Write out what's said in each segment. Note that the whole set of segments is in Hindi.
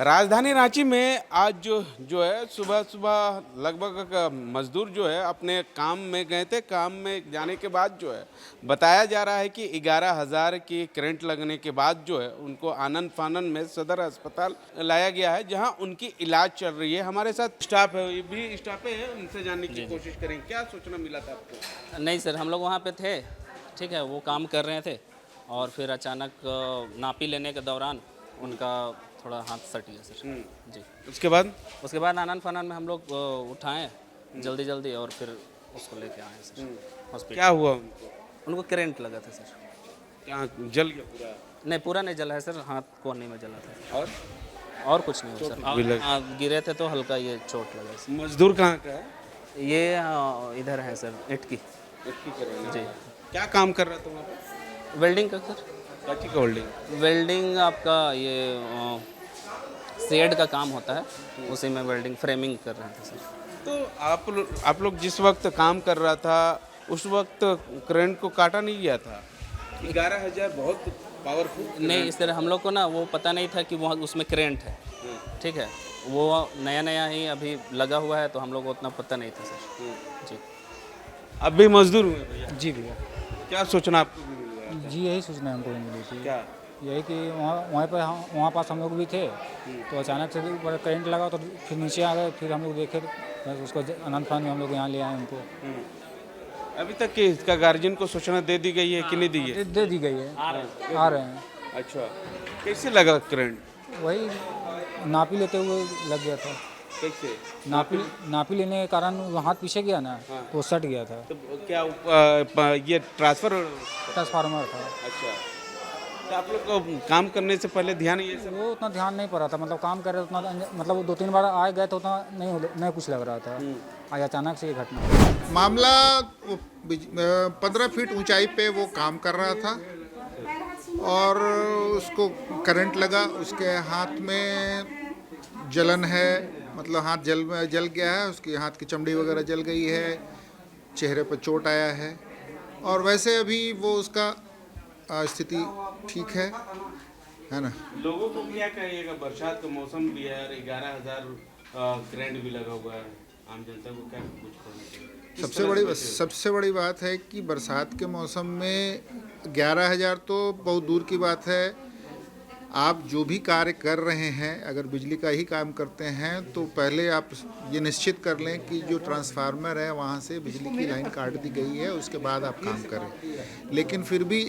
राजधानी रांची में आज जो है सुबह सुबह लगभग मजदूर जो है अपने काम में गए थे। काम में जाने के बाद जो है बताया जा रहा है कि 11,000 की करंट लगने के बाद जो है उनको आनन फानन में सदर अस्पताल लाया गया है, जहां उनकी इलाज चल रही है। हमारे साथ स्टाफ है, ये भी स्टाफ है, उनसे जानने की कोशिश करेंगे। क्या सूचना मिला था आपको? नहीं सर, हम लोग वहाँ पे थे, ठीक है, वो काम कर रहे थे और फिर अचानक नापी लेने के दौरान उनका थोड़ा हाथ सट गया सर। जी, उसके बाद आनन फानन में हम लोग उठाएं जल्दी जल्दी और फिर उसको लेके आए सर हॉस्पिटल। क्या हुआ उनको? उनको करंट लगा था सर। क्या जल गया पूरा? नहीं, पूरा नहीं जला है सर, हाथ कोहनी में जला था और कुछ नहीं हुआ सर। भी लगा? हाँ, गिरे थे तो हल्का ये चोट लगा सर। मजदूर कहाँ का है? ये इधर है सर, इटकी। जी, क्या काम कर रहा था वहाँ पे? वेल्डिंग का सर। काची का होल्डिंग? वेल्डिंग आपका ये शेड का काम होता है, उसी में वेल्डिंग फ्रेमिंग कर रहे थे सर। तो आप लोग जिस वक्त काम कर रहा था उस वक्त करंट को काटा नहीं गया था? 11,000 बहुत पावरफुल नहीं, इस तरह हम लोग को ना वो पता नहीं था कि वहाँ उसमें करंट है, ठीक है, वो नया नया ही अभी लगा हुआ है तो हम लोग को उतना पता नहीं था सर। जी, अब भी मजदूर हुए भैया? जी भैया। क्या सोचना आपको भी मिल रहा था? जी, यही सूचना हमको भी मिली थी। क्या? यही कि वहाँ पास हम लोग भी थे, तो अचानक से ऊपर करंट लगा तो फिर नीचे आ गए। फिर हम लोग देखे बस उसको अनंत फान में हम लोग यहाँ ले आए उनको। अभी तक कि इसका गार्जियन को सूचना दे दी गई है कि नहीं दी है? दे दी गई है, आ रहे हैं। अच्छा, कैसे लगा करंट? वही नापी लेते हुए लग गया था। कैसे? नापी लेने के कारण वो हाथ पीछे गया ना, तो वो सट गया था। तो क्या ये ट्रांसफार्मर था। अच्छा, तो आप लोग को काम करने से पहले ध्यान ये सब? वो उतना ध्यान नहीं पड़ा था, मतलब काम कर रहे उतना, मतलब वो 2-3 बार आए गए तो उतना नहीं कुछ लग रहा था। आज अचानक से ये घटना। मामला 15 फीट ऊंचाई पे वो काम कर रहा था और उसको करंट लगा। उसके हाथ में जलन है, मतलब हाथ जल गया है, उसके हाथ की चमड़ी वगैरह जल गई है, चेहरे पर चोट आया है और वैसे अभी वो उसका स्थिति ठीक है ना। लोगों को क्या कहिएगा? बरसात का मौसम भी है और 11,000 करंट भी लगा हुआ है, आम जनता को क्या कुछ करना चाहिए? सबसे बड़ी बात है कि बरसात के मौसम में 11,000 तो बहुत दूर की बात है। आप जो भी कार्य कर रहे हैं, अगर बिजली का ही काम करते हैं तो पहले आप ये निश्चित कर लें कि जो ट्रांसफार्मर है वहाँ से बिजली की लाइन काट दी गई है, उसके बाद आप काम करें। लेकिन फिर भी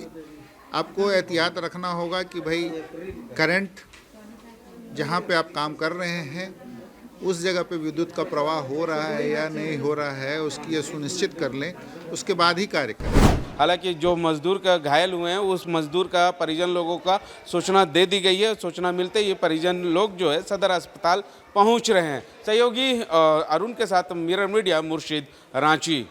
आपको एहतियात रखना होगा कि भाई करंट जहाँ पे आप काम कर रहे हैं उस जगह पे विद्युत का प्रवाह हो रहा है या नहीं हो रहा है, उसकी ये सुनिश्चित कर लें, उसके बाद ही कार्य करें। हालांकि जो मजदूर का घायल हुए हैं उस मजदूर का परिजन लोगों का सूचना दे दी गई है। सूचना मिलते ही परिजन लोग जो है सदर अस्पताल पहुंच रहे हैं। सहयोगी अरुण के साथ मिरर मीडिया, मुर्शिद, रांची।